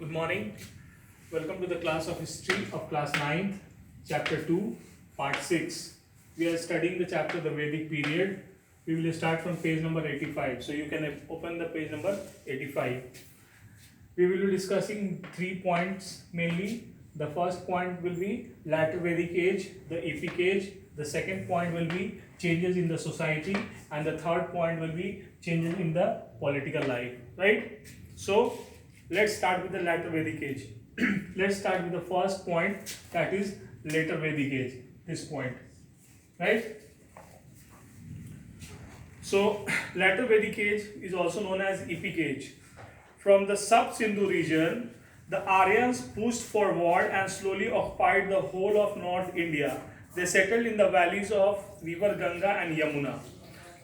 Good morning. Welcome to the class of history of class 9th, chapter 2, part 6. We are studying the chapter the Vedic period. We will start from page number 85. So you can open the page number 85. We will be discussing 3 points mainly. The first point will be later Vedic age, the epic age. The second point will be changes in the society, and the third point will be changes in the political life. Right? So let's start with the later Vedic age. Let's start with the first point, that is later Vedic age. This point, right? So later Vedic age is also known as epic age. From the sub-Sindhu region, the Aryans pushed forward and slowly occupied the whole of North India. They settled in the valleys of river Ganga and Yamuna.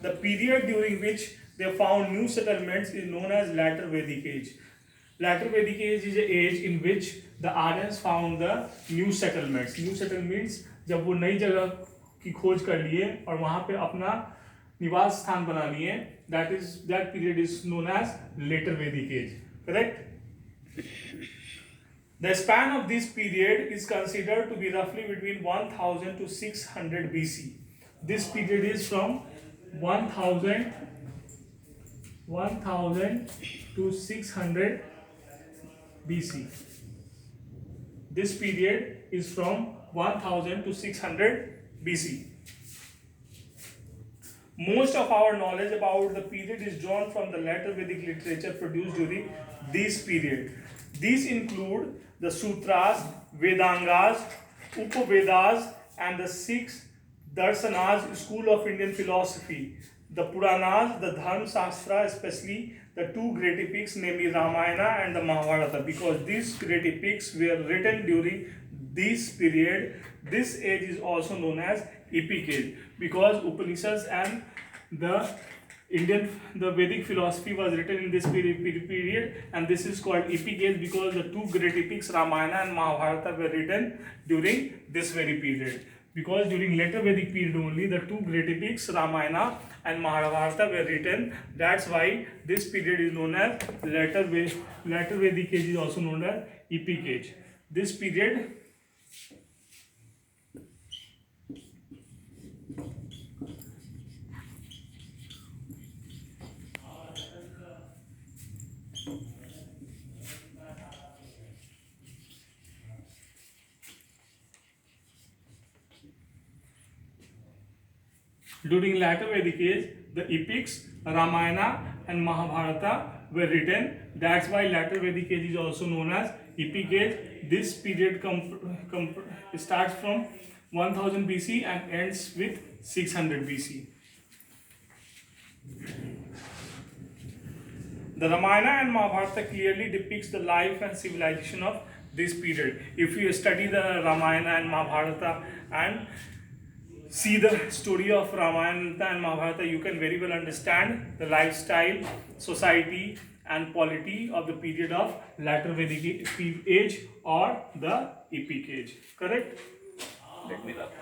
The period during which they found new settlements is known as later Vedic age. Later Vedic age is an age in which the Aryans found the new settlements. New settlement means जब वो नई जगह की खोज कर लिए और वहाँ पे अपना निवास स्थान बना लिए, that period is known as later Vedic age. Correct? The span of this period is considered to be roughly between 1000 to 600 BC. This period is from 1000 to 600 BC. This period is from 1000 to 600 BC. Most of our knowledge about the period is drawn from the later Vedic literature produced during this period. These include the Sutras, Vedangas, Upavedas, and the 6 Darsanas, school of Indian philosophy. The Puranas, the Dharma Shastra, especially the 2 great epics, namely Ramayana and the Mahabharata, because these great epics were written during this period. This age is also known as epic age because Upanishads and the Vedic philosophy was written in this period, and this is called epic age because the 2 great epics, Ramayana and Mahabharata, were written during this very period. Because during later Vedic period only the 2 great epics, Ramayana and Mahabharata, were written. That's why this period is known as later Vedic age is also known as epic age. This period during later Vedic age, the epics, Ramayana and Mahabharata were written. That's why later Vedic age is also known as epic age. This period starts from 1000 BC and ends with 600 BC. The Ramayana and Mahabharata clearly depicts the life and civilization of this period. If you study the Ramayana and Mahabharata and see the story of Ramayana and Mahabharata, you can very well understand the lifestyle, society and polity of the period of later Vedic age or the epic age. Correct? Let me look.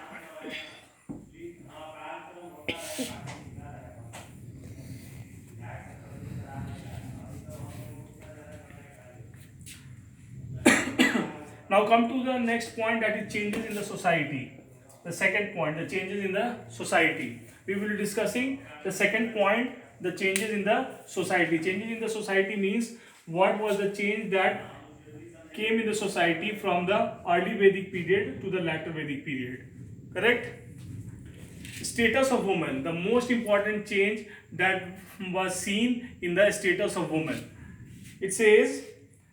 Now come to the next point, that is changes in the society. The second point, the changes in the society. We will be discussing the second point, the changes in the society. Changes in the society means what was the change that came in the society from the early Vedic period to the later Vedic period. Correct? Status of women. The most important change that was seen in the status of women. It says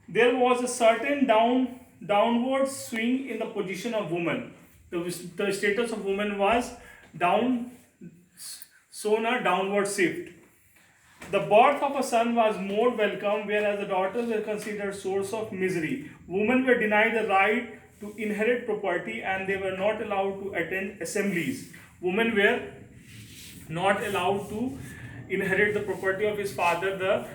there was a certain downward swing in the position of women. The status of women was shown a downward shift. The birth of a son was more welcome, whereas the daughters were considered source of misery. Women were denied the right to inherit property and they were not allowed to attend assemblies. Women were not allowed to inherit the property of his father. The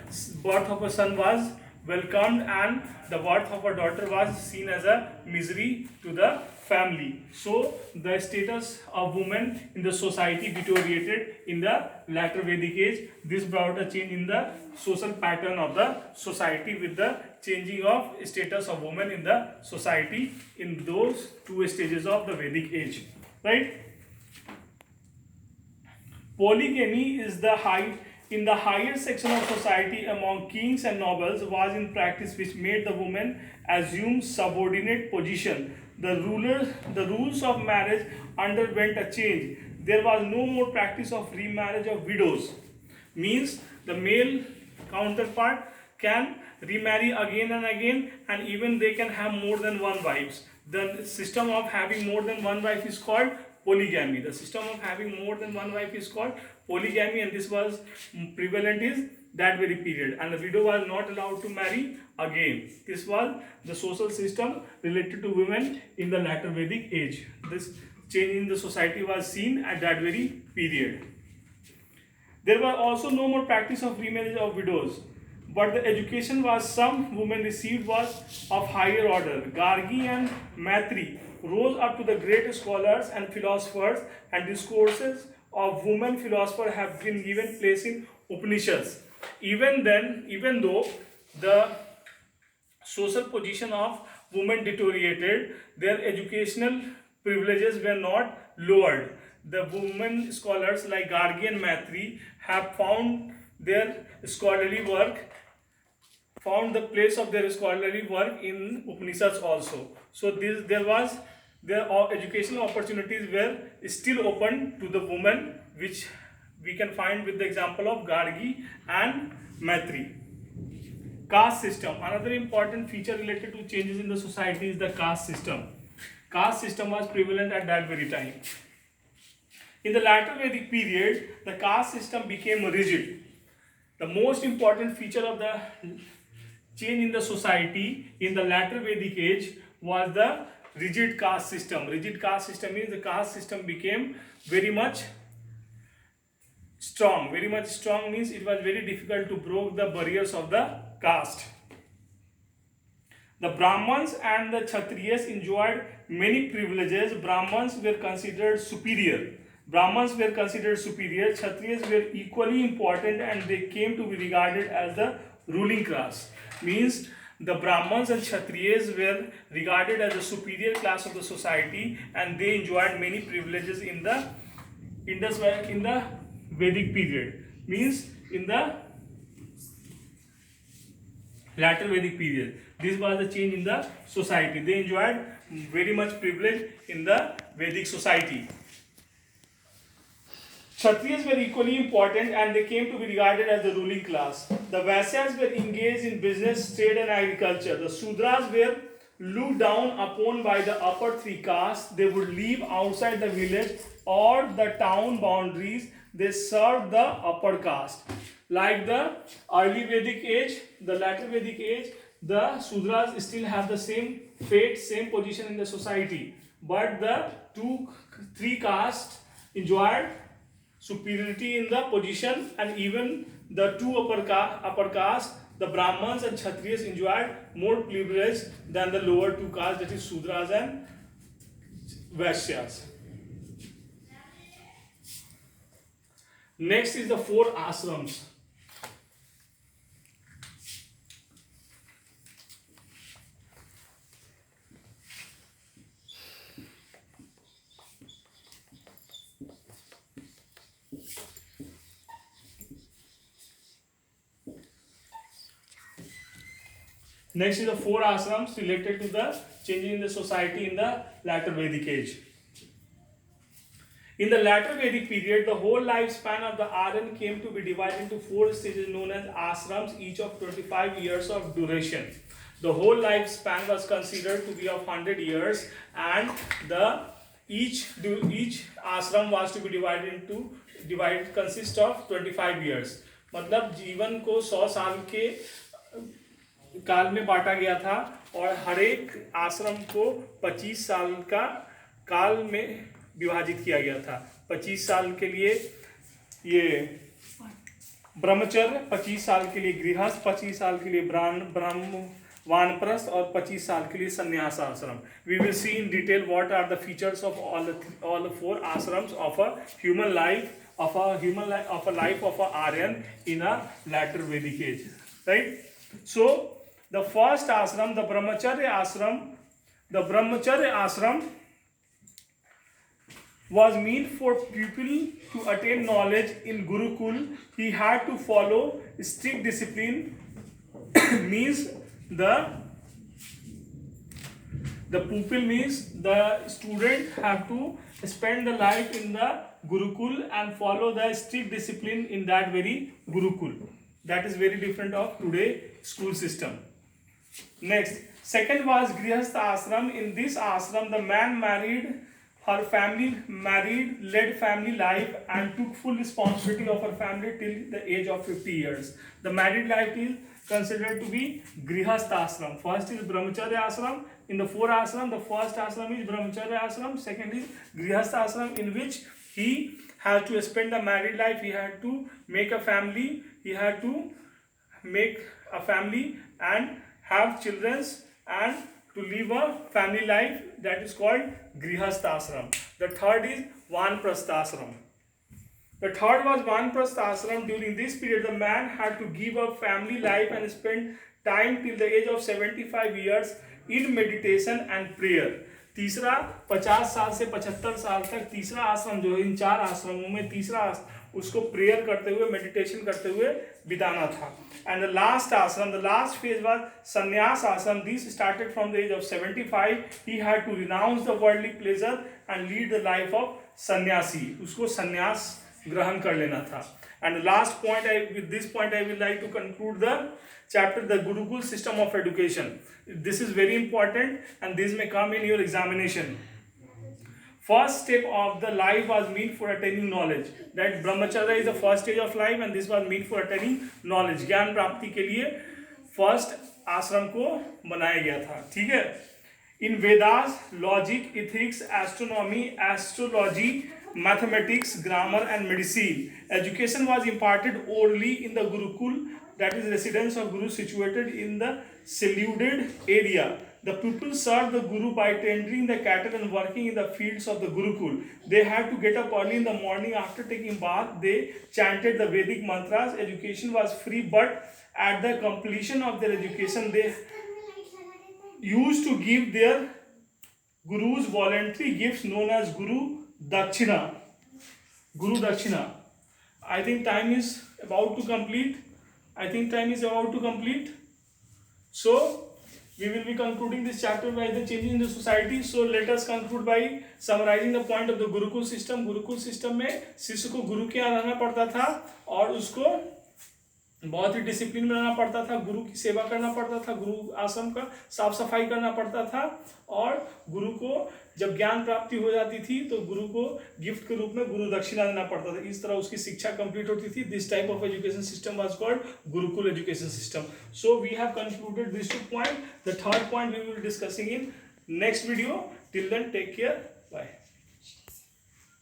birth of a son was welcomed, and the birth of a daughter was seen as a misery to the family. So the status of women in the society deteriorated in the later Vedic age. This brought a change in the social pattern of the society with the changing of status of women in the society in those two stages of the Vedic age, right? Polygamy is the in the higher section of society among kings and nobles was in practice, which made the woman assume subordinate position. The rules of marriage underwent a change. There was no more practice of remarriage of widows. Means the male counterpart can remarry again and again, and even they can have more than one wives. The system of having more than one wife is called polygamy. The system of having more than one wife is called polygamy, and this was prevalent is that very period, and the widow was not allowed to marry again. This was the social system related to women in the later Vedic age. This change in the society was seen at that very period. There was also no more practice of remarriage of widows, but the education was some women received was of higher order. Gargi and Maitri rose up to the great scholars and philosophers, and discourses of women philosophers have been given place in Upanishads. Even though the social position of women deteriorated, their educational privileges were not lowered. The women scholars like Gargi and Maitri have found their scholarly work, found the place of their scholarly work in Upanishads also. So their educational opportunities were still open to the women, which we can find with the example of Gargi and Maitri. Caste system. Another important feature related to changes in the society is the caste system. Caste system was prevalent at that very time. In the later Vedic period, the caste system became rigid. The most important feature of the change in the society in the later Vedic age was the rigid caste system. Rigid caste system means the caste system became very much strong. Very much strong means it was very difficult to break the barriers of the caste. The Brahmins and the Kshatriyas enjoyed many privileges. Brahmins were considered superior. Kshatriyas were equally important, and they came to be regarded as the ruling class. Means the Brahmins and Kshatriyas were regarded as the superior class of the society, and they enjoyed many privileges in the Vedic period. Means in the later Vedic period. This was the change in the society. They enjoyed very much privilege in the Vedic society. Kshatriyas were equally important, and they came to be regarded as the ruling class. The Vaisyas were engaged in business, trade and agriculture. The Sudras were looked down upon by the upper three castes. They would live outside the village or the town boundaries. They served the upper caste. Like the early Vedic age, the later Vedic age, the Sudras still have the same fate, same position in the society. But the three castes enjoyed superiority in the position, and even the two upper caste, the Brahmins and Kshatriyas, enjoyed more privilege than the lower two castes, that is Sudras and Vaishyas. Next is the 4 ashrams. Next is the 4 ashrams related to the changing in the society in the later Vedic age. In the later Vedic period, the whole lifespan of the Aryan came to be divided into 4 stages known as ashrams, each of 25 years of duration. The whole lifespan was considered to be of 100 years, and each ashram was to be divided consist of 25 years. मतलब जीवन को 100 साल के काल में बांटा गया था, और हर एक आश्रम को 25 साल का काल में विभाजित किया गया था. 25 साल के लिए ये ब्रह्मचर्य 25 साल के लिए गृहस्थ, 25 साल के लिए ब्रह्म वानप्रस्थ और 25 साल के लिए संन्यास आश्रम. We will see in detail what are the features of all the four ashrams of a human life, of a life of a Aryan in a later Vedic age, right? So the first ashram, the brahmacharya ashram was meant for people to attain knowledge in Gurukul. He had to follow strict discipline. Means the pupil means the student have to spend the life in the Gurukul and follow the strict discipline in that very Gurukul. That is very different of today school system. Next, second was Grihastha ashram. In this ashram, the man married her family, led family life and took full responsibility of her family till the age of 50 years. The married life is considered to be Grihastha ashram. First is Brahmacharya ashram. In the four ashram, the first ashram is Brahmacharya ashram. Second is Grihastha ashram, in which he had to spend the married life. He had to make a family. He had to make a family and have children and to live a family life. That is called Grihastha ashram. The third is Vanprastha ashram. The third was Vanprastha ashram. During this period, the man had to give up family life and spend time till the age of 75 years in meditation and prayer. तीसरा 50 साल से 75 साल तक तीसरा आश्रम जो है, इन चार आश्रमों में तीसरा उसको प्रेयर करते हुए, मेडिटेशन करते हुए बिताना था. And the last ashram, the last phase was sannyas ashram. This started from the age of 75. He had to renounce the worldly pleasure and lead the life of sannyasi. उसको संन्यास ग्रहण कर लेना था. And the last point, with this point I will like to conclude the chapter, the Gurukul system of education. This is very important and this may come in your examination. First step of the life was meant for attaining knowledge. That brahmacharya is the first stage of life and this was meant for attaining knowledge. ज्ञान प्राप्ति के लिए first आश्रम को बनाया गया था. ठीक है. In Vedas, logic, ethics, astronomy, astrology, mathematics, grammar and medicine, education was imparted orally in the Gurukul, that is residence of Guru situated in the secluded area. The people served the Guru by tendering the cattle and working in the fields of the Gurukul. They had to get up early in the morning. After taking bath, they chanted the Vedic mantras. Education was free, but at the completion of their education, they used to give their Gurus voluntary gifts known as Guru Dakshina. Guru Dakshina. I think time is about to complete. So, we will be concluding this chapter by the changes in the society. So let us conclude by summarizing the point of the Gurukul system. Gurukul system में शिष्य को गुरु के यहाँ रहना पड़ता था और उसको बहुत ही डिसिप्लिन में रहना पड़ता था. गुरु की सेवा करना पड़ता था. गुरु आश्रम का साफ सफाई करना पड़ता था और गुरु को जब ज्ञान प्राप्ति हो जाती थी तो गुरु को गिफ्ट के रूप में गुरु दक्षिणा देना पड़ता था. इस तरह उसकी शिक्षा कंप्लीट होती थी. This type of education system was called gurukul education system. So we have concluded this 2 point. The third point we will discussing in next video. Till then take care. Bye.